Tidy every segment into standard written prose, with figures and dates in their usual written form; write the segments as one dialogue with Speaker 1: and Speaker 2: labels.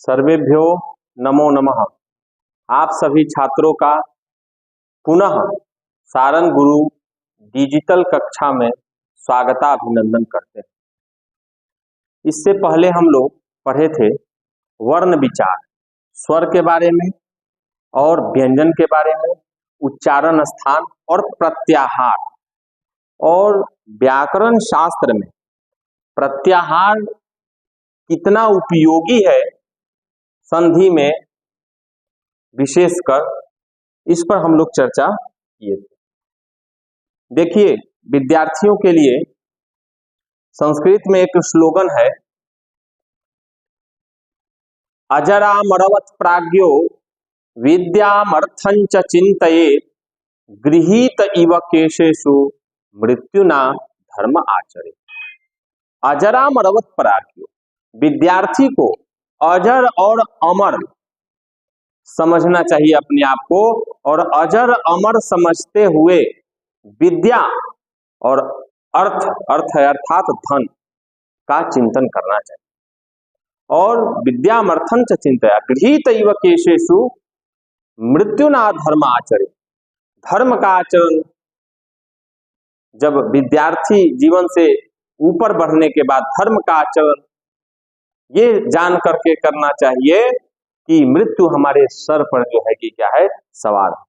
Speaker 1: सर्वेभ्यो नमो नमः। आप सभी छात्रों का पुनः सारन गुरु डिजिटल कक्षा में स्वागताभिनंदन करते हैं। इससे पहले हम लोग पढ़े थे वर्ण विचार, स्वर के बारे में और व्यंजन के बारे में, उच्चारण स्थान और प्रत्याहार। और व्याकरण शास्त्र में प्रत्याहार कितना उपयोगी है संधि में, विशेषकर इस पर हम लोग चर्चा किए थे। देखिए, विद्यार्थियों के लिए संस्कृत में एक स्लोगन है, अजरामरवत् प्राज्ञो विद्यामर्थं च चिन्तयेत् गृहीत इव केशेषु मृत्युना धर्म आचरे। अजरामरवत् प्राज्ञो, विद्यार्थी को अजर और अमर समझना चाहिए अपने आप को, और अजर अमर समझते हुए विद्या और अर्थ है अर्थात धन का चिंतन करना चाहिए। और विद्यामर्थं च चिंतया गृहीत इव केशेषु मृत्युना धर्म आचरे। धर्म का आचरण जब विद्यार्थी जीवन से ऊपर बढ़ने के बाद धर्म का आचरण ये जान करके करना चाहिए कि मृत्यु हमारे सर पर जो है कि क्या है, सवार है।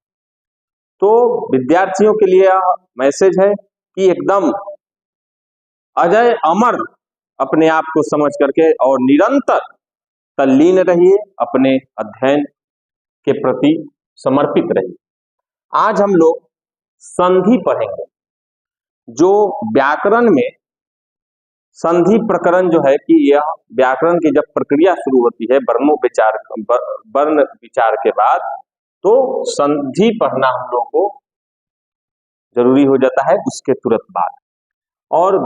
Speaker 1: तो विद्यार्थियों के लिए मैसेज है कि एकदम अजय अमर अपने आप को समझ करके और निरंतर तल्लीन रहिए, अपने अध्ययन के प्रति समर्पित रहिए। आज हम लोग संधि पढ़ेंगे। जो व्याकरण में संधि प्रकरण जो है कि यह व्याकरण की जब प्रक्रिया शुरू होती है वर्ण विचार के बाद, तो संधि पढ़ना हम लोगों को जरूरी हो जाता है उसके तुरंत बाद। और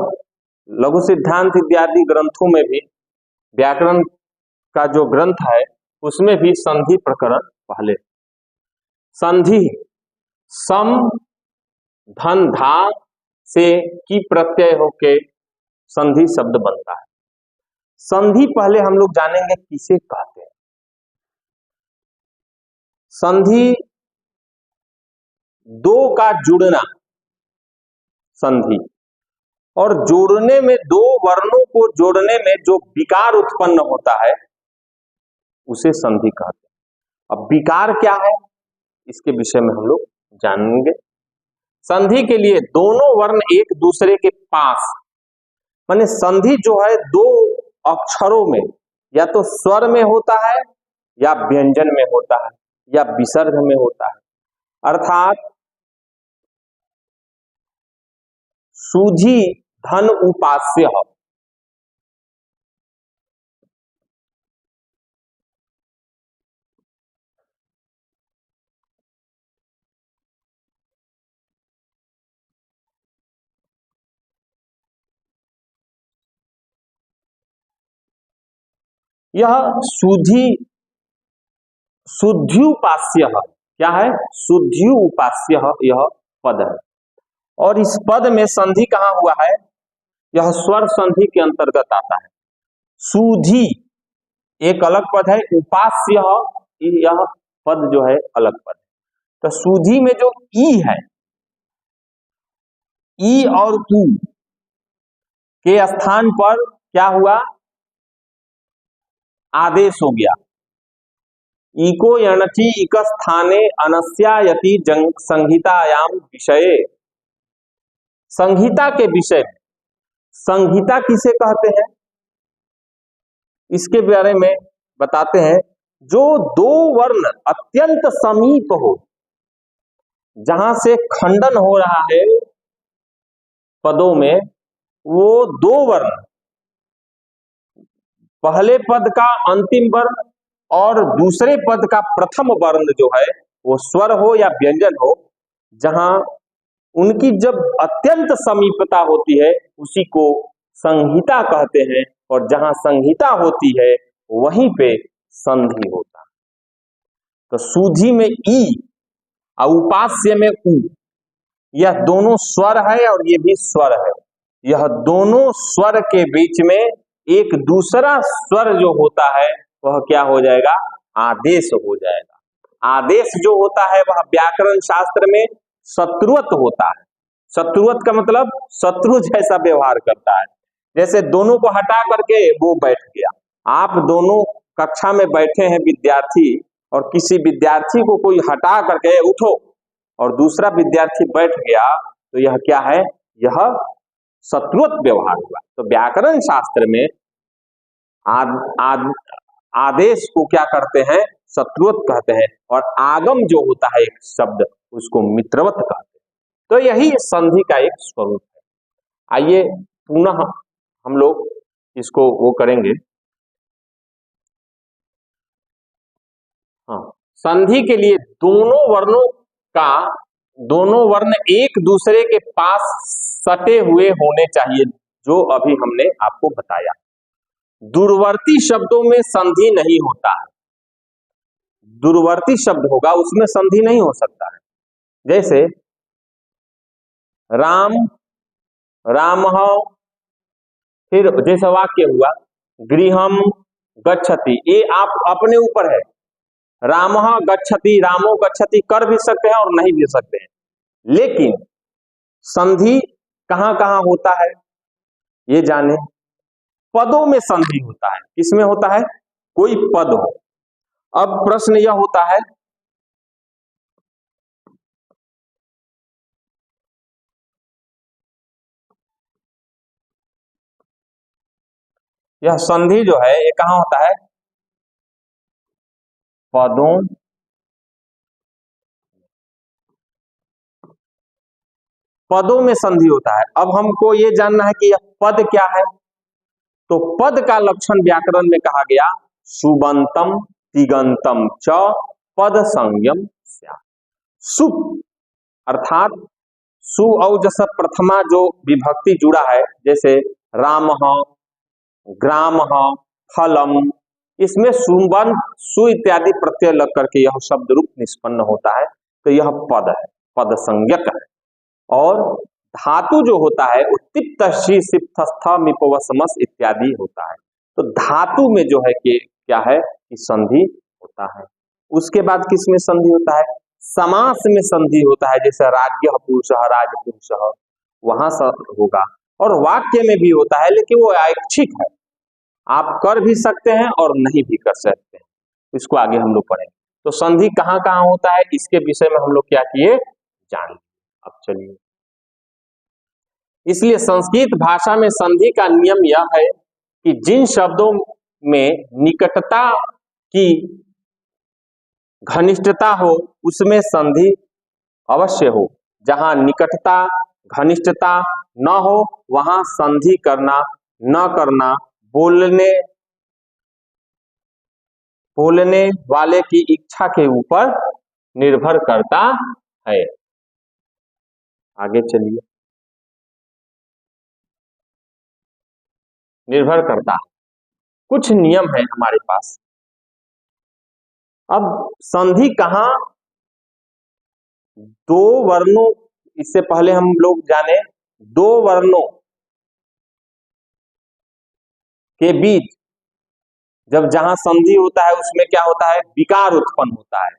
Speaker 1: लघु सिद्धांत इत्यादि ग्रंथों में भी, व्याकरण का जो ग्रंथ है उसमें भी संधि प्रकरण पहले। संधि सम धन धा से की प्रत्यय होके संधि शब्द बनता है। संधि पहले हम लोग जानेंगे किसे कहते हैं। संधि दो का जुड़ना, संधि, और जोड़ने में दो वर्णों को जोड़ने में जो विकार उत्पन्न होता है उसे संधि कहते हैं। अब विकार क्या है इसके विषय में हम लोग जानेंगे। संधि के लिए दोनों वर्ण एक दूसरे के पास, माने संधि जो है दो अक्षरों में, या तो स्वर में होता है या व्यंजन में होता है या विसर्ग में होता है। अर्थात सूझी धन उपास्य। यह शुद्ध्युपास्य है। क्या है? शुद्ध्युपास्य यह पद है। और इस पद में संधि कहां हुआ है? यह स्वर संधि के अंतर्गत आता है। सूझी एक अलग पद है, उपास्य यह पद जो है अलग पद है। तो सूझी में जो ई है, ई और उ के स्थान पर क्या हुआ? आदेश हो गया। इको यणचि इक स्थाने अनस्यायति संहितायाम विषये। संहिता के विषय में, संहिता किसे कहते हैं इसके बारे में बताते हैं। जो दो वर्ण अत्यंत समीप हो, जहां से खंडन हो रहा है पदों में, वो दो वर्ण, पहले पद का अंतिम वर्ण और दूसरे पद का प्रथम वर्ण जो है वो स्वर हो या व्यंजन हो, जहां उनकी जब अत्यंत समीपता होती है उसी को संहिता कहते हैं। और जहां संहिता होती है वहीं पे संधि होता है। तो सूझी में ई और उपास्य में उ, यह दोनों स्वर है और ये भी स्वर है। यह दोनों स्वर के बीच में एक दूसरा स्वर जो होता है वह क्या हो जाएगा, आदेश हो जाएगा। आदेश जो होता है वह व्याकरण शास्त्र में शत्रुवत होता है। शत्रुवत का मतलब शत्रु जैसा व्यवहार करता है। जैसे दोनों को हटा करके वो बैठ गया, आप दोनों कक्षा में बैठे हैं विद्यार्थी, और किसी विद्यार्थी को कोई हटा करके उठो और दूसरा विद्यार्थी बैठ गया, तो यह क्या है, यह शत्रुवत व्यवहार हुआ। तो व्याकरण शास्त्र में आदेश को क्या करते हैं, शत्रुवत कहते हैं, और आगम जो होता है एक शब्द, उसको मित्रवत कहते हैं। तो यही संधि का एक स्वरूप है। आइए पुनः हम लोग इसको वो करेंगे। हाँ, संधि के लिए दोनों वर्ण एक दूसरे के पास सटे हुए होने चाहिए, जो अभी हमने आपको बताया। दूरवर्ती शब्दों में संधि नहीं होता है, दूरवर्ती शब्द होगा उसमें संधि नहीं हो सकता है। जैसे राम, रामः, फिर जैसा वाक्य हुआ गृहम गच्छति, ये आप अपने ऊपर है। रामः गच्छति, रामो गच्छति कर भी सकते हैं और नहीं भी सकते हैं, लेकिन संधि कहां कहां होता है ये जाने। पदों में संधि होता है। किसमें होता है, कोई पद हो। अब प्रश्न यह होता है, यह संधि जो है ये कहां होता है, पदों में संधि होता है। अब हमको ये जानना है कि यह पद क्या है। तो पद का लक्षण व्याकरण में कहा गया सुबंतम तिगंतम च पद संयम स्यात्। सु अर्थात सु औजस प्रथमा जो विभक्ति जुड़ा है, जैसे रामः, ग्रामः, फलम, इसमें सुबंत सु इत्यादि प्रत्यय लग करके यह शब्द रूप निष्पन्न होता है। तो यह पद है, पद संज्ञक है। और धातु जो होता है वो तिप्त शी सिप्त स्थ मिपवसमस इत्यादि होता है। तो धातु में जो है कि क्या है कि संधि होता है। उसके बाद किसमें संधि होता है, समास में संधि होता है। जैसे राज्ञः पुरुषः, राजपुरुषः, वहां होगा। और वाक्य में भी होता है, लेकिन वो ऐच्छिक है, आप कर भी सकते हैं और नहीं भी कर सकते हैं। इसको आगे हम लोग पढ़ेंगे। तो संधि कहां कहां होता है इसके विषय में हम लोग क्या किए, जान लिए। अब चलिए, इसलिए संस्कृत भाषा में संधि का नियम यह है कि जिन शब्दों में निकटता की घनिष्ठता हो उसमें संधि अवश्य हो। जहां निकटता घनिष्ठता न हो वहां संधि करना न करना बोलने वाले की इच्छा के ऊपर निर्भर करता है। आगे चलिए, निर्भर करता है, कुछ नियम है हमारे पास। अब संधि कहां, दो वर्णों, इससे पहले हम लोग जाने, दो वर्णों के बीच जब जहां संधि होता है उसमें क्या होता है, विकार उत्पन्न होता है।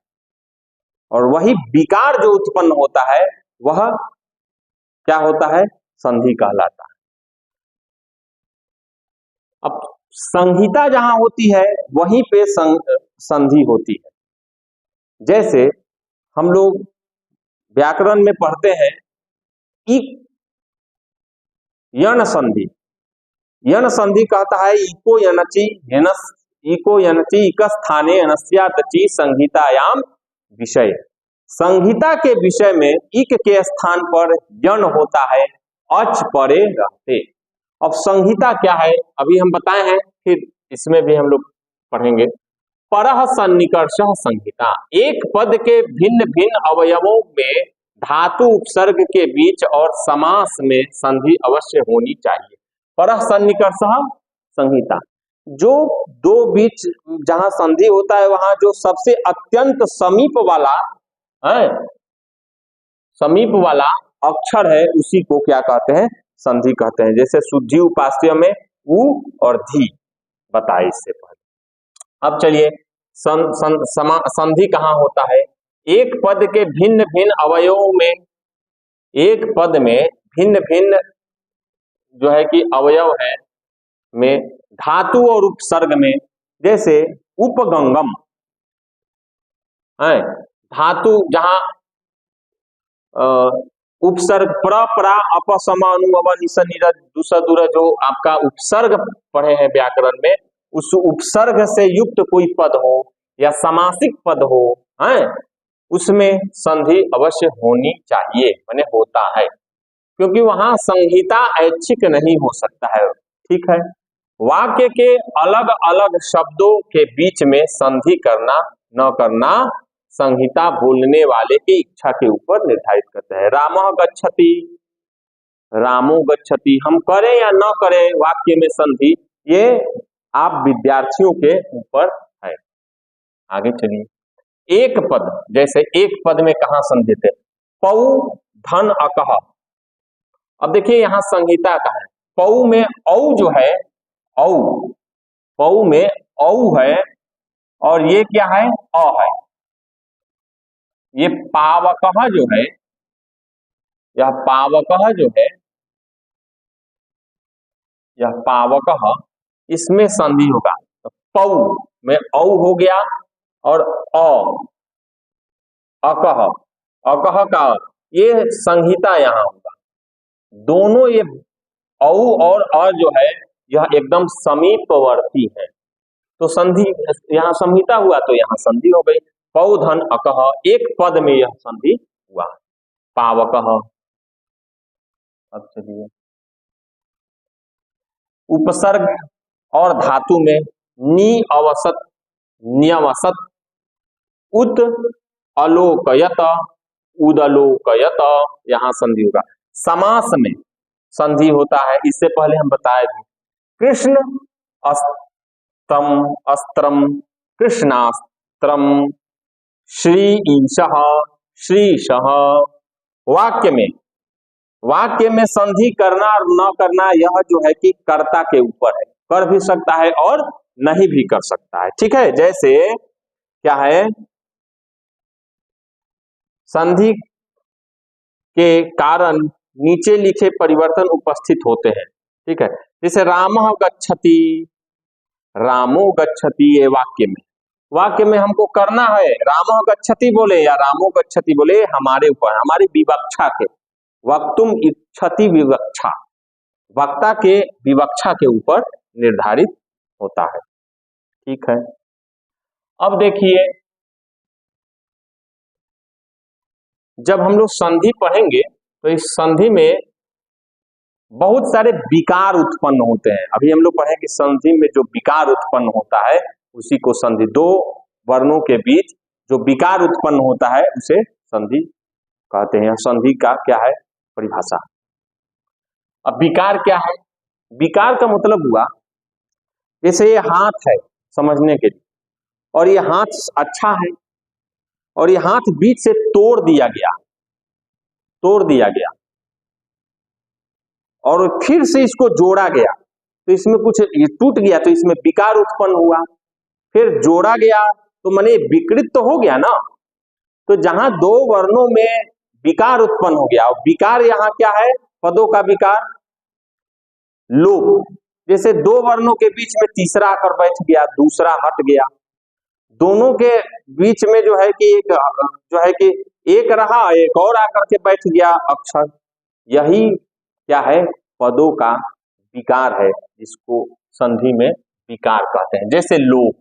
Speaker 1: और वही विकार जो उत्पन्न होता है वह क्या होता है, संधि कहलाता है। अब संहिता जहां होती है वहीं पे संधि होती है। जैसे हम लोग व्याकरण में पढ़ते हैं इक यण संधि। यण संधि कहता है इको यनचि यनस, इको यनचि इक स्थाने अनस्यातचि संहितायाम विषय। संहिता के विषय में इक के स्थान पर यण होता है, अच परे रहते। अब संहिता क्या है अभी हम बताए हैं, फिर इसमें भी हम लोग पढ़ेंगे। परः सन्निकर्षः संहिता, एक पद के भिन्न भिन्न अवयवों में धातु उपसर्ग के बीच और समास में संधि अवश्य होनी चाहिए। परः सन्निकर्षः संहिता, जो दो बीच जहां संधि होता है वहां जो सबसे अत्यंत समीप वाला अक्षर है उसी को क्या कहते हैं, संधि कहते हैं। जैसे शुद्धि उपास्य में उ और धी बताए इससे पहले। अब चलिए संधि कहाँ होता है? एक पद के भिन्न भिन्न अवयवों में, एक पद में भिन्न भिन्न जो है कि अवयव है में धातु और उपसर्ग में, जैसे उपगंगम है धातु जहां उपसर्ग प्र प्रा अप सम अनु अव निस निर दुस दुर जो आपका उपसर्ग पढ़े हैं व्याकरण में, उस उपसर्ग से युक्त कोई पद हो या समासिक पद हो है, उसमें संधि अवश्य होनी चाहिए, माने होता है, क्योंकि वहां संहिता ऐच्छिक नहीं हो सकता है। ठीक है, वाक्य के अलग अलग शब्दों के बीच में संधि करना न करना संहिता बोलने वाले की इच्छा के ऊपर निर्धारित करता है। रामः गच्छति, रामो गच्छति, हम करें या न करें वाक्य में संधि, ये आप विद्यार्थियों के ऊपर है। आगे चलिए, एक पद, जैसे एक पद में कहां संधि थे? पौ धन अकह। अब देखिए यहां संहिता का है, पौ में औ जो है, औ, पौ में औ है और ये क्या है? अ है। ये पावकह जो है, यह पावकह जो है, यह पावकह, इसमें संधि होगा। तो पौ में औ हो गया और अकह, अकह का ये संहिता यहां होगा। दोनों ये औ और अ जो है यह एकदम समीपवर्ती है, तो संधि यहां संहिता हुआ तो यहां संधि हो गई। पौधन अकह, एक पद में यह संधि हुआ, पावकह। अब चलिए, उपसर्ग और धातु में नी अवसत, न्यवसत, उत अलोकयत, उदलोकयत, यहां संधि होगा। समास में संधि होता है, इससे पहले हम बताए थे, कृष्ण अस्त्रम, अस्त्रम, कृष्णास्त्रम, श्री ईशः, श्रीशः। वाक्य में संधि करना और न करना यह जो है कि कर्ता के ऊपर है, कर भी सकता है और नहीं भी कर सकता है। ठीक है, जैसे क्या है, संधि के कारण नीचे लिखे परिवर्तन उपस्थित होते हैं। ठीक है, जैसे रामः गच्छति, रामो गच्छति, ये वाक्य में हमको करना है, रामः गच्छति बोले या रामो गच्छति बोले, हमारे ऊपर, हमारी विवक्षा के, वक्तुम इच्छति विवक्षा, वक्ता के विवक्षा के ऊपर निर्धारित होता है। ठीक है, अब देखिए, जब हम लोग संधि पढ़ेंगे तो इस संधि में बहुत सारे विकार उत्पन्न होते हैं। अभी हम लोग पढ़ेंगे संधि में जो विकार उत्पन्न होता है उसी को संधि, दो वर्णों के बीच जो विकार उत्पन्न होता है उसे संधि कहते हैं। संधि का क्या है परिभाषा? अब विकार क्या है? विकार का मतलब हुआ, जैसे ये हाथ है समझने के लिए, और ये हाथ अच्छा है और ये हाथ बीच से तोड़ दिया गया और फिर से इसको जोड़ा गया, तो इसमें कुछ टूट गया तो इसमें विकार उत्पन्न हुआ, फिर जोड़ा गया तो माने विकृत तो हो गया ना। तो जहां दो वर्णों में विकार उत्पन्न हो गया, और विकार यहाँ क्या है? पदों का विकार, लोप। जैसे दो वर्णों के बीच में तीसरा आकर बैठ गया, दूसरा हट गया, दोनों के बीच में जो है कि एक रहा, एक और आकर के बैठ गया अक्षर, यही क्या है? पदों का विकार है, जिसको संधि में विकार कहते हैं। जैसे लोप,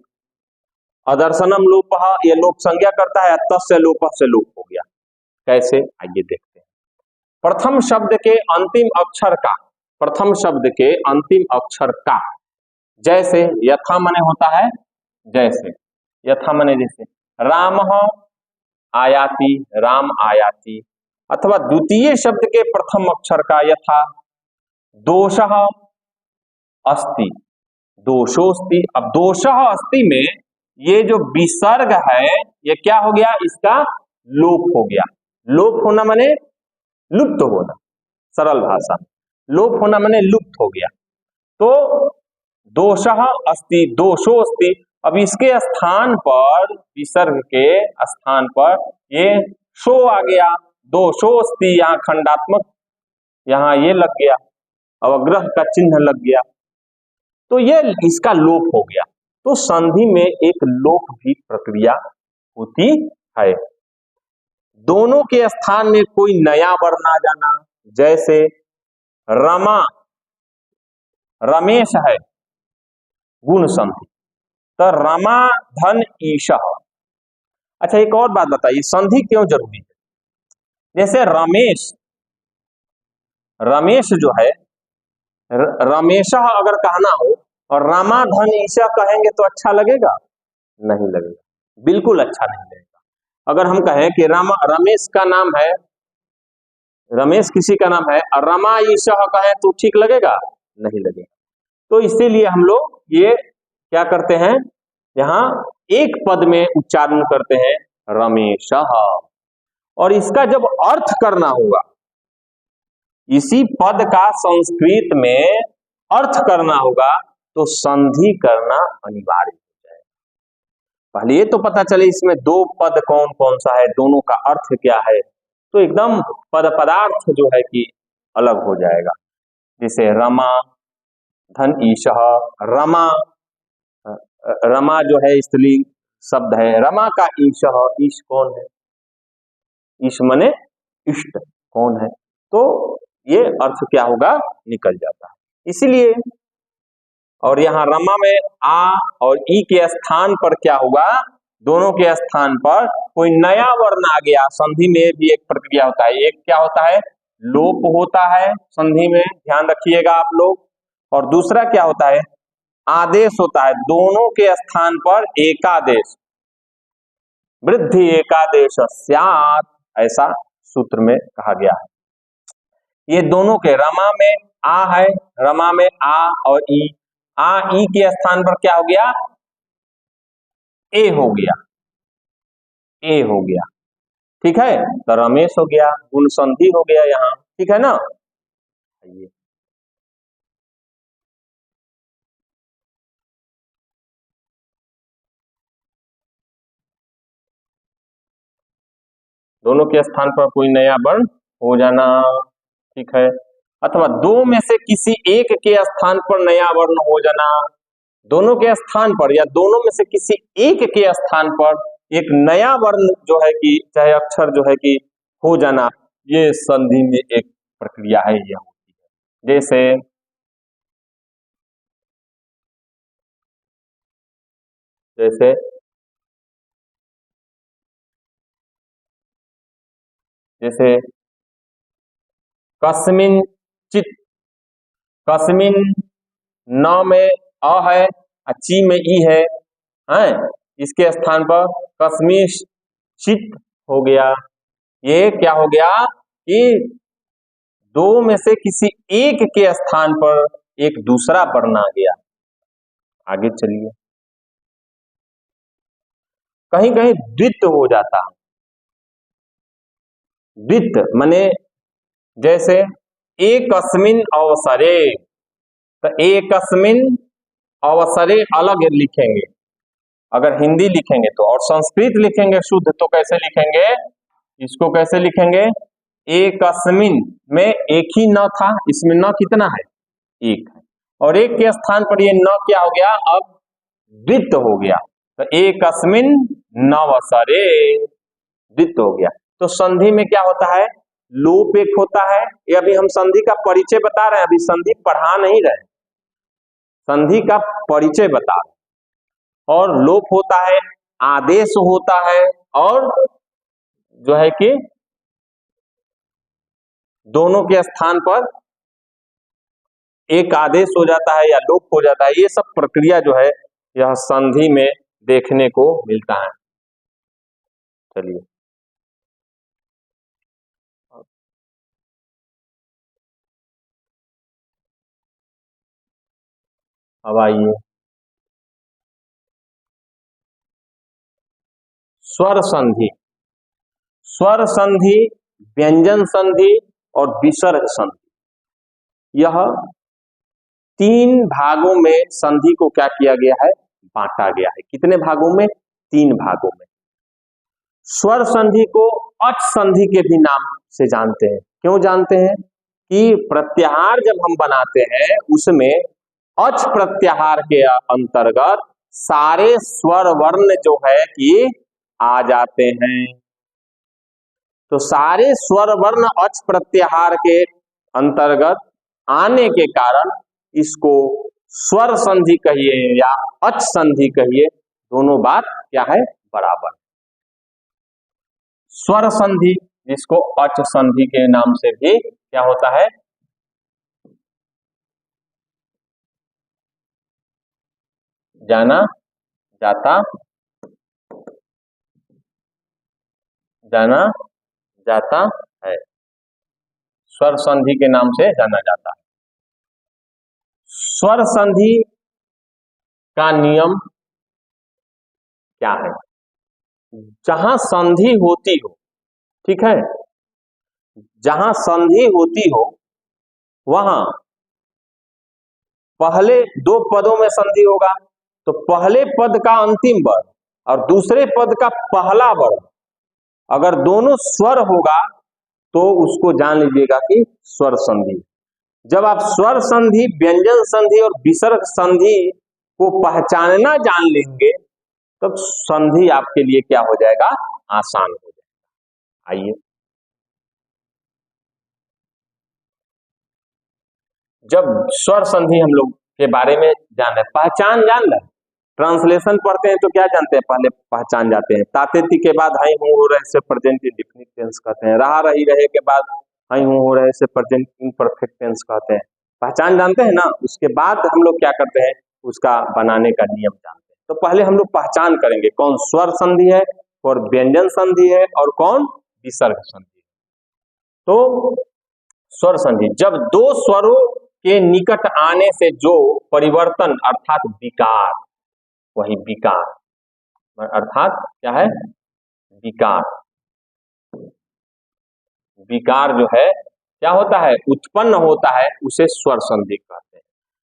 Speaker 1: अदर्शनम लोपः, ये लोप संज्ञा करता है, तस्य लोपः से लोप हो गया। कैसे? आइए देखते हैं। प्रथम शब्द के अंतिम अक्षर का, जैसे यथा मने होता है, जैसे यथा मने जैसे रामः आयाति, राम आयाति, अथवा द्वितीय शब्द के प्रथम अक्षर का, यथा दोषः अस्ति, दोषोस्ति। अब दोषः अस्ति में ये जो विसर्ग है ये क्या हो गया? इसका लोप हो गया। लोप होना माने लुप्त होना, सरल भाषा, लोप होना माने लुप्त हो गया। तो दोषः अस्ति, दोषो अस्ति, अब इसके स्थान पर, विसर्ग के स्थान पर ये शो आ गया, दो शो थी यहाँ खंडात्मक, यहाँ ये लग गया, अवग्रह का चिन्ह लग गया, तो ये इसका लोप हो गया। तो संधि में एक लोप भी प्रक्रिया होती है। दोनों के स्थान में कोई नया वर्ण आ जाना, जैसे रमा, रमेश है गुण संधि, तो रमा धन ईशः। अच्छा एक और बात बताइए, संधि क्यों जरूरी है? जैसे रमेश, रमेश जो है, रमेशः अगर कहना हो और रमा धन ईशः कहेंगे तो अच्छा लगेगा? नहीं लगेगा, बिल्कुल अच्छा नहीं लगेगा। अगर हम कहें कि रमेश का नाम है, रमेश किसी का नाम है, और रमा ईशः कहें तो ठीक लगेगा? नहीं लगेगा। तो इसीलिए हम लोग ये क्या करते हैं, यहाँ एक पद में उच्चारण करते हैं रमेशः, और इसका जब अर्थ करना होगा, इसी पद का संस्कृत में अर्थ करना होगा, तो संधि करना अनिवार्य हो जाएगा। पहले ये तो पता चले इसमें दो पद कौन कौन सा है, दोनों का अर्थ क्या है, तो एकदम पद पदार्थ जो है कि अलग हो जाएगा। जैसे रमा धन ईशः, रमा, रमा जो है स्त्रीलिंग शब्द है, रमा का ईशः, ईश कौन है? ईश मने इष्ट, कौन है? तो ये अर्थ क्या होगा, निकल जाता है। इसीलिए, और यहाँ रमा में आ और ई के स्थान पर क्या होगा, दोनों के स्थान पर कोई नया वर्ण आ गया। संधि में भी एक प्रक्रिया होता है, एक क्या होता है, लोप होता है संधि में, ध्यान रखिएगा आप लोग, और दूसरा क्या होता है, आदेश होता है। दोनों के स्थान पर एकादेश, वृद्धि एकादेश स्यात्, ऐसा सूत्र में कहा गया है। ये दोनों के, रमा में आ है, रमा में आ और ई, आ ई के स्थान पर क्या हो गया, ए हो गया, ए हो गया, ठीक है। तो रमेश हो गया, गुण संधि हो गया यहाँ, ठीक है ना। ये दोनों के स्थान पर कोई नया वर्ण हो जाना, ठीक है, अथवा दो में से किसी एक के स्थान पर नया वर्ण हो जाना, दोनों के स्थान पर या दोनों में से किसी एक के स्थान पर एक नया वर्ण जो है कि चाहे अक्षर जो है कि हो जाना, ये संधि में एक प्रक्रिया है, यह होती है। जैसे जैसे कस्मिन चित, कस्मिन न में अ है, ची में ई है, इसके स्थान पर कस्मिश चित हो गया। ये क्या हो गया कि दो में से किसी एक के स्थान पर एक दूसरा वर्ण आ गया। आगे चलिए, कहीं कहीं द्वित हो जाता है, द्वित माने जैसे एकस्मिन अवसरे, तो एकस्मिन अवसरे अलग लिखेंगे अगर हिंदी लिखेंगे तो, और संस्कृत लिखेंगे शुद्ध तो कैसे लिखेंगे, इसको कैसे लिखेंगे, एकस्मिन में एक ही न था, इसमें न कितना है, एक है, और एक के स्थान पर ये न क्या हो गया, अब द्वित हो गया, तो एकस्मिन नवसरे, द्वित हो गया। तो संधि में क्या होता है, लोप एक होता है। ये अभी हम संधि का परिचय बता रहे हैं, अभी संधि पढ़ा नहीं रहे, संधि का परिचय बता रहे। और लोप होता है, आदेश होता है, और जो है कि दोनों के स्थान पर एक आदेश हो जाता है या लोप हो जाता है। ये सब प्रक्रिया जो है यह संधि में देखने को मिलता है। चलिए अब आइए स्वर संधि। स्वर संधि, व्यंजन संधि और विसर्ग संधि, यह तीन भागों में संधि को क्या किया गया है, बांटा गया है। कितने भागों में? 3 भागों में। स्वर संधि को अच संधि के भी नाम से जानते हैं। क्यों जानते हैं? कि प्रत्याहार जब हम बनाते हैं उसमें अच प्रत्याहार के अंतर्गत सारे स्वर वर्ण जो है कि आ जाते हैं। तो सारे स्वर वर्ण अच प्रत्याहार के अंतर्गत आने के कारण इसको स्वर संधि कहिए या अच संधि कहिए, दोनों बात क्या है? बराबर। स्वर संधि जिसको अच संधि के नाम से भी क्या होता है? जाना जाता है। स्वर संधि के नाम से जाना जाता है। स्वर संधि का नियम क्या है? जहां संधि होती हो, ठीक है, जहां संधि होती हो वहां पहले 2 पदों में संधि होगा, तो पहले पद का अंतिम वर्ण और दूसरे पद का पहला वर्ण अगर दोनों स्वर होगा तो उसको जान लीजिएगा कि स्वर संधि। जब आप स्वर संधि, व्यंजन संधि और विसर्ग संधि को पहचानना जान लेंगे तब संधि आपके लिए क्या हो जाएगा? आसान हो जाएगा। आइए, जब स्वर संधि हम लोग के बारे में जान रहे, पहचान जान रहे, ट्रांसलेशन पढ़ते हैं तो क्या जानते हैं? पहले पहचान जाते हैं। ताते के बाद हई हूं हो रहे से प्रेजेंट इंडेफिनिट टेंस कहते हैं। रहा रही रहे के बाद हई हूं हो रहे से प्रेजेंट इम्परफेक्ट टेंस कहते हैं। पहचान जानते हैं ना, उसके बाद हम लोग क्या करते हैं? उसका बनाने का नियम जानते हैं। तो पहले हम लोग पहचान करेंगे कौन स्वर संधि है और व्यंजन संधि है और कौन विसर्ग संधि है। तो स्वर संधि, जब 2 स्वरों के निकट आने से जो परिवर्तन अर्थात विकार, वही विकार अर्थात क्या है? विकार। विकार जो है क्या होता है? उत्पन्न होता है, उसे स्वर संधि कहते हैं।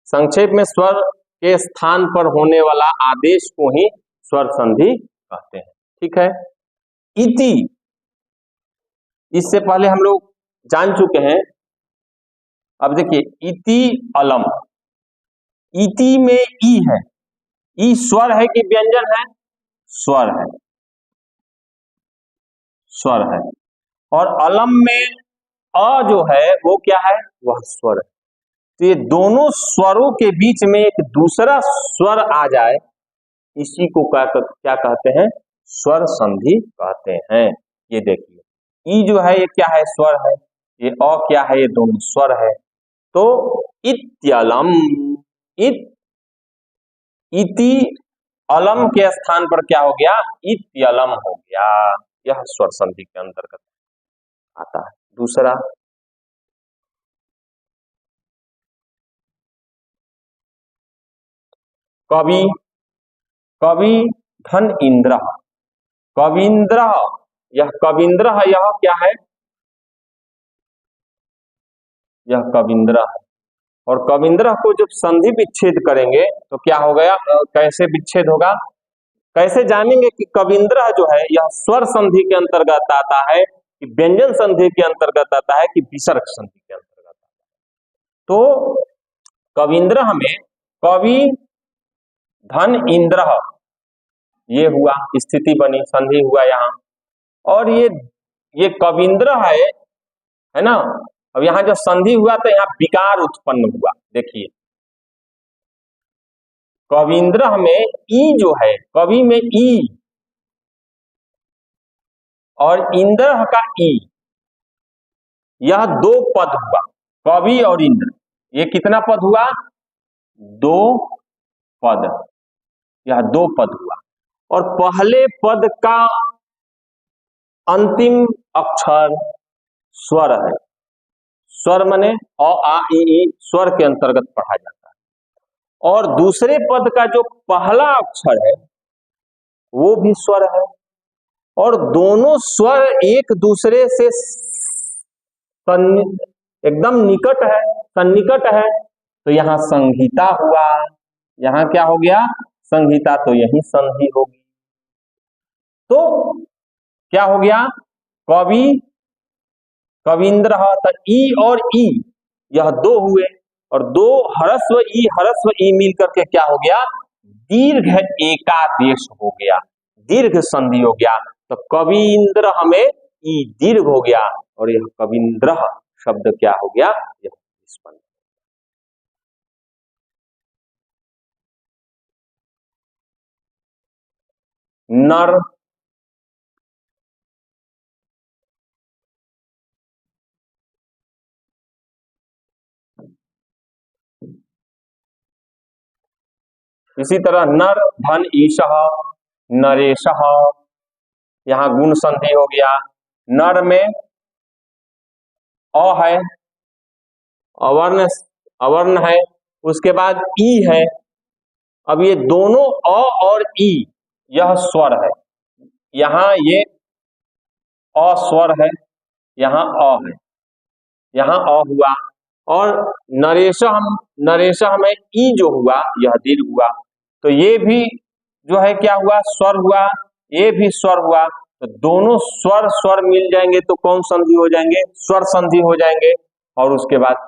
Speaker 1: संक्षेप में स्वर के स्थान पर होने वाला आदेश को ही स्वर संधि कहते हैं। ठीक है। इति, इससे पहले हम लोग जान चुके हैं। अब देखिए, इति अलम, इति में ई है, ई स्वर है कि व्यंजन है? स्वर है, स्वर है। और अलम में अ जो है वो क्या है? वह स्वर है। तो ये दोनों स्वरों के बीच में एक दूसरा स्वर आ जाए, इसी को क्या कहते हैं? स्वर संधि कहते हैं। ये देखिए, ई जो है ये क्या है? स्वर है। ये अ क्या है? ये दोनों स्वर है। तो इत्यलम, इति अलम के स्थान पर क्या हो गया? इत्यलम हो गया। यह स्वर संधि के अंतर्गत आता है। दूसरा, कवि, कवि धन इंद्र, कविंद्र, यह कविंद्र है, यह क्या है? यह कविंद्र है। और कविंद्र को जब संधि विच्छेद करेंगे तो क्या हो गया? कैसे विच्छेद होगा? कैसे जानेंगे कि कविंद्र जो है यह स्वर संधि के अंतर्गत आता है कि व्यंजन संधि के अंतर्गत आता है कि विसर्ग संधि के अंतर्गत आता है? तो कविंद्र में कवि धन इंद्र, ये हुआ, स्थिति बनी, संधि हुआ यहाँ। और ये कविंद्र है ना। अब यहाँ जब संधि हुआ तो यहाँ विकार उत्पन्न हुआ। देखिए, कविंद्र में ई जो है, कवि में ई और इंद्र का ई, यह 2 पद हुआ। कवि और इंद्र, ये कितना पद हुआ? 2 पद। यह 2 पद हुआ। और पहले पद का अंतिम अक्षर स्वर है। स्वर माने अ आ ई, स्वर के अंतर्गत पढ़ा जाता है। और दूसरे पद का जो पहला अक्षर है वो भी स्वर है। और दोनों स्वर एक दूसरे से एकदम निकट है, सन्निकट है। तो यहां संहिता हुआ। यहां क्या हो गया? संहिता तो यही संधि होगी। तो क्या हो गया, कवि कविंद्र, तो ई और ई यह दो हुए, और दो ह्रस्व ई मिल करके क्या हो गया, दीर्घ एकादेश हो गया, दीर्घ संधि हो गया। तो कविंद्र हमें ई दीर्घ हो गया, और यह कविंद्र शब्द क्या हो गया, यह निष्पन्न। नर, इसी तरह नर धन ईशः, नरेशः, यहां गुण संधि हो गया। नर में अ है, अवर्ण अवर्ण है, उसके बाद ई है। अब ये दोनों अ और ई यह स्वर है, यहां ये अ स्वर है, यहां अ है, यहां अ हुआ, और नरेशः में ई जो हुआ यह दीर्घ हुआ। तो ये भी जो है क्या हुआ, स्वर हुआ, ये भी स्वर हुआ। तो दोनों स्वर स्वर मिल जाएंगे तो कौन संधि हो जाएंगे, स्वर संधि हो जाएंगे। और उसके बाद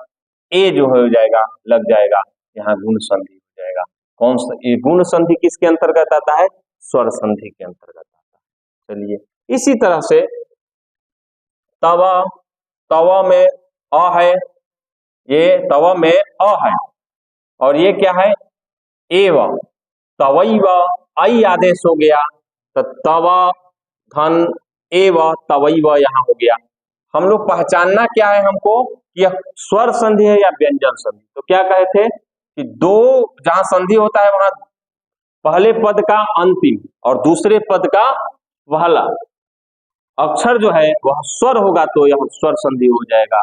Speaker 1: ए जो हो जाएगा, लग जाएगा, यहाँ गुण संधि हो जाएगा। कौन सा, ये गुण संधि किसके अंतर्गत आता है, स्वर संधि के अंतर्गत आता है। चलिए, इसी तरह से तव, तव में अ है, ये तव में अ है, और ये क्या है, एव, तवैव, आई आदेश हो गया। तो तव धन एव तवैव यहाँ हो गया। हम लोग पहचानना क्या है हमको, यह स्वर संधि है या व्यंजन संधि। तो क्या कहे थे कि दो जहां संधि होता है वहां पहले पद का अंतिम और दूसरे पद का पहला अक्षर जो है वह स्वर होगा तो यह स्वर संधि हो जाएगा।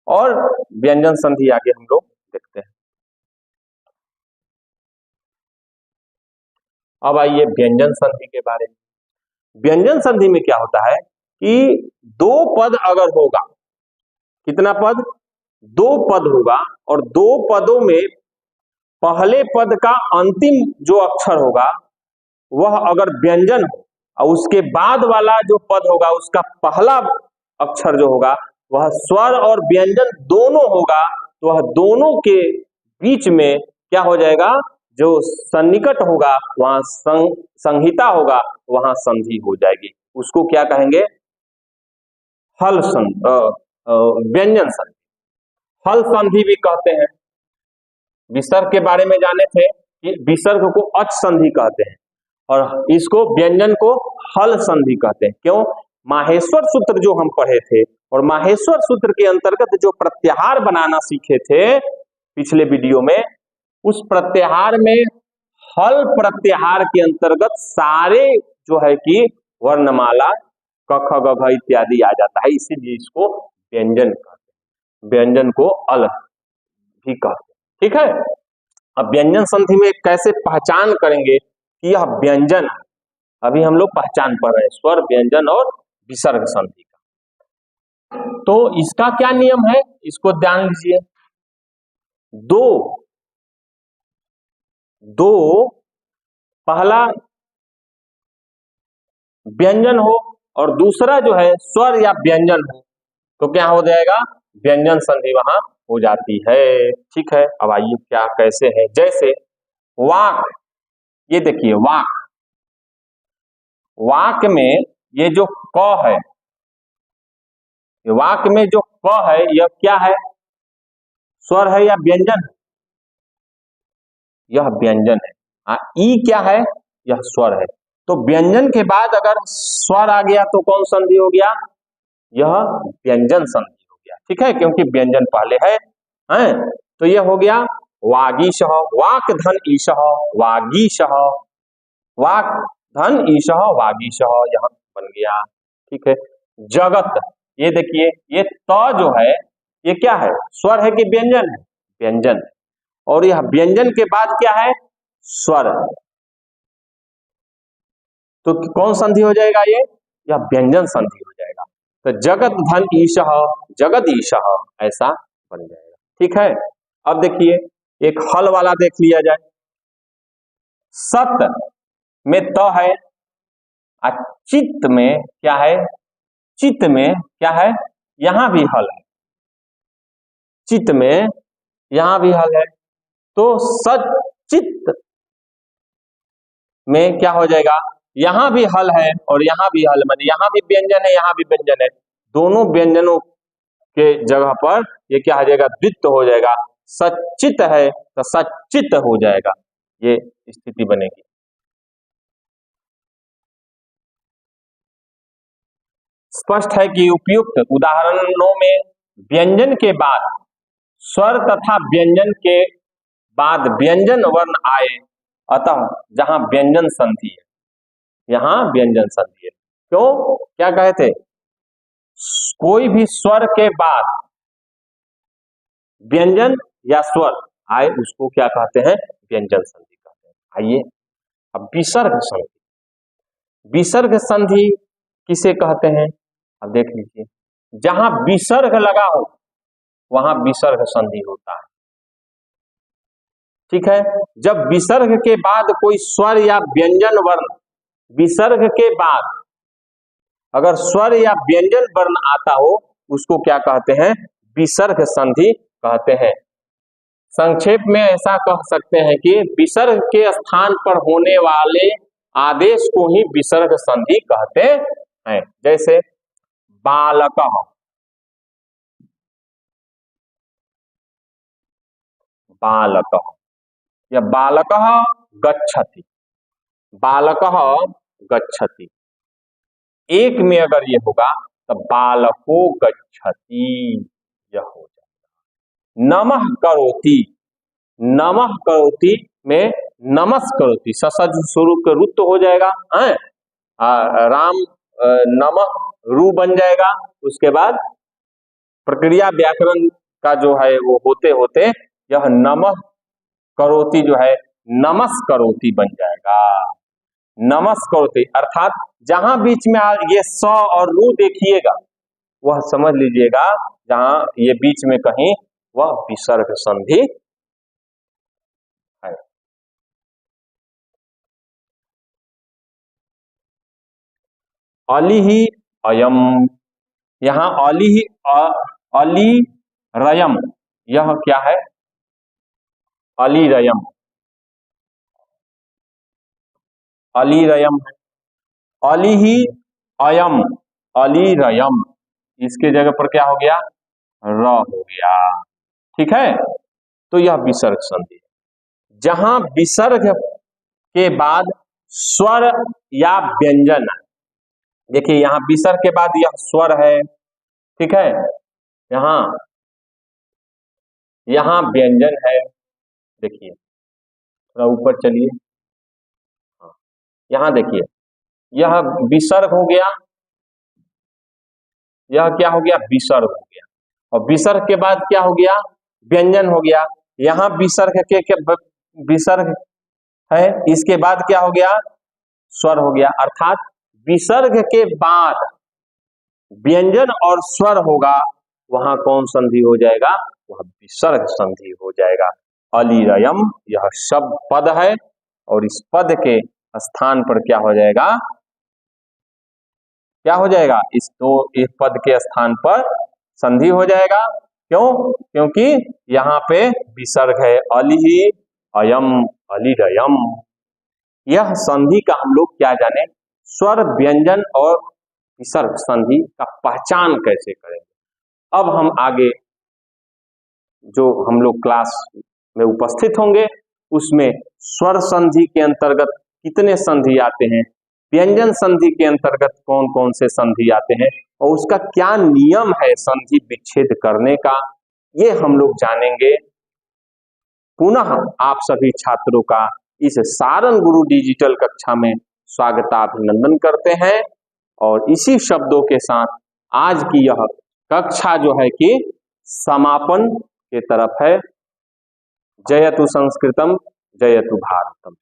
Speaker 1: और व्यंजन संधि आगे हम लोग देखते हैं। अब आइए व्यंजन संधि के बारे में। व्यंजन संधि में क्या होता है कि दो पद अगर होगा, कितना पद, दो पद होगा, और दो पदों में पहले पद का अंतिम जो अक्षर होगा वह अगर व्यंजन हो, और उसके बाद वाला जो पद होगा उसका पहला अक्षर जो होगा वह स्वर और व्यंजन दोनों होगा, तो वह दोनों के बीच में क्या हो जाएगा, जो सन्निकट होगा वहां संहिता होगा, वहां संधि हो जाएगी। उसको क्या कहेंगे, हल व्यंजन संधि, हल संधि भी कहते हैं। विसर्ग के बारे में जाने थे कि विसर्ग को अच संधि कहते हैं, और इसको व्यंजन को हल संधि कहते हैं। क्यों, माहेश्वर सूत्र जो हम पढ़े थे, और माहेश्वर सूत्र के अंतर्गत जो प्रत्याहार बनाना सीखे थे पिछले वीडियो में, उस प्रत्याहार में हल प्रत्याहार के अंतर्गत सारे जो है कि वर्णमाला क ख ग घ इत्यादि आ जाता है, इसीलिए इसको व्यंजन कहते हैं, व्यंजन को अल भी कहते हैं। ठीक है, अब व्यंजन संधि में कैसे पहचान करेंगे कि यह व्यंजन, अभी हम लोग पहचान पढ़ रहे हैं स्वर व्यंजन और विसर्ग संधि का। तो इसका क्या नियम है, इसको ध्यान लीजिए। दो पहला व्यंजन हो और दूसरा जो है स्वर या व्यंजन हो, तो क्या हो जाएगा, व्यंजन संधि वहां हो जाती है। ठीक है, अब आइए क्या कैसे है, जैसे वाक, ये देखिए वाक, वाक में ये जो क है, वाक में जो क है यह क्या है, स्वर है या व्यंजन है, यह व्यंजन है। ई क्या है, यह स्वर है। तो व्यंजन के बाद अगर स्वर आ गया तो कौन संधि हो गया, यह व्यंजन संधि हो गया। ठीक है, क्योंकि व्यंजन पहले है, तो यह हो गया वागीशः, वाक धन ईशः वागीशः, वाक धन ईशः वागीशः, यहां बन गया। ठीक है, जगत, ये देखिए ये त जो है ये क्या है, स्वर है कि व्यंजन है, व्यंजन है, और यह व्यंजन के बाद क्या है, स्वर है, तो कौन संधि हो जाएगा, ये यह व्यंजन संधि हो जाएगा। तो जगत धन ईशः जगदीशः ऐसा बन जाएगा। ठीक है, अब देखिए एक हल वाला देख लिया जाए, सत में त है, चित्त में क्या है, चित्त में क्या है, यहां भी हल है, चित्त में यहां भी हल है, तो सचित्त में क्या हो जाएगा, यहां भी हल है और यहां भी हल, माने यहां भी व्यंजन है यहां भी व्यंजन है, दोनों व्यंजनों के जगह पर ये क्या हो जाएगा, द्वित्व हो जाएगा। सचित है तो सचित हो जाएगा, ये स्थिति बनेगी। स्पष्ट है कि उपयुक्त उदाहरणों में व्यंजन के बाद स्वर तथा व्यंजन के बाद व्यंजन वर्ण आए, अतः जहां व्यंजन संधि है, यहां व्यंजन संधि है। क्यों, क्या कहे थे, कोई भी स्वर के बाद व्यंजन या स्वर आए उसको क्या कहते हैं, व्यंजन संधि कहते हैं। आइए अब विसर्ग संधि, विसर्ग संधि किसे कहते हैं, अब देख लीजिए, जहां विसर्ग लगा हो वहां विसर्ग संधि होता है, ठीक है। जब विसर्ग के बाद कोई स्वर या व्यंजन वर्ण, विसर्ग के बाद अगर स्वर या व्यंजन वर्ण आता हो उसको क्या कहते हैं, विसर्ग संधि कहते हैं। संक्षेप में ऐसा कह सकते हैं कि विसर्ग के स्थान पर होने वाले आदेश को ही विसर्ग संधि कहते हैं। जैसे बालकः, बालकः या बालकः गच्छति, बालकः गच्छति, एक में अगर ये होगा तो बालको गच्छति, यह हो जाएगा। नमः करोति, नमः करोति में नमस् करोति, ससज स्वरूप के रुत हो जाएगा, राम नमः रू बन जाएगा, उसके बाद प्रक्रिया व्याकरण का जो है वो होते होते यह नमः करोति जो है नमस् करोति बन जाएगा। नमस् करोति अर्थात जहां बीच में ये स और रू देखिएगा वह समझ लीजिएगा जहां ये बीच में कहीं वह विसर्ग संधि है। अली ही अयम, यहां अली ही अली रयम, यह क्या है, अली रयम, अली रयम है। अली ही अयम, अली रयम, इसके जगह पर क्या हो गया, र हो गया, ठीक है। तो यह विसर्ग संधि है। जहां विसर्ग के बाद स्वर या व्यंजन, देखिए यहां विसर्ग के बाद यह स्वर है, ठीक है, यहां व्यंजन है, देखिए थोड़ा ऊपर चलिए, यहां देखिए यह विसर्ग हो गया, यह क्या हो गया, विसर्ग हो गया, और विसर्ग के बाद क्या हो गया, व्यंजन हो गया। यहां विसर्ग के विसर्ग है, इसके बाद क्या हो गया, स्वर हो गया, अर्थात विसर्ग के बाद व्यंजन और स्वर होगा वहां कौन संधि हो जाएगा, वह विसर्ग संधि हो जाएगा। अलीरयम यह शब्द पद है और इस पद के स्थान पर क्या हो जाएगा, क्या हो जाएगा, इस पद के स्थान पर संधि हो जाएगा। क्यों, क्योंकि यहाँ पे विसर्ग है, अली अयम अलीरयम। यह संधि का हम लोग क्या जाने, स्वर व्यंजन और विसर्ग संधि का पहचान कैसे करेंगे। अब हम आगे जो हम लोग क्लास में उपस्थित होंगे उसमें स्वर संधि के अंतर्गत कितने संधि आते हैं, व्यंजन संधि के अंतर्गत कौन कौन से संधि आते हैं और उसका क्या नियम है संधि विच्छेद करने का, ये हम लोग जानेंगे। पुनः आप सभी छात्रों का इस सारंग गुरु डिजिटल कक्षा में स्वागताभिनंदन करते हैं और इसी शब्दों के साथ आज की यह कक्षा जो है कि समापन के तरफ है। जयतु संस्कृतम जयतु भारतम।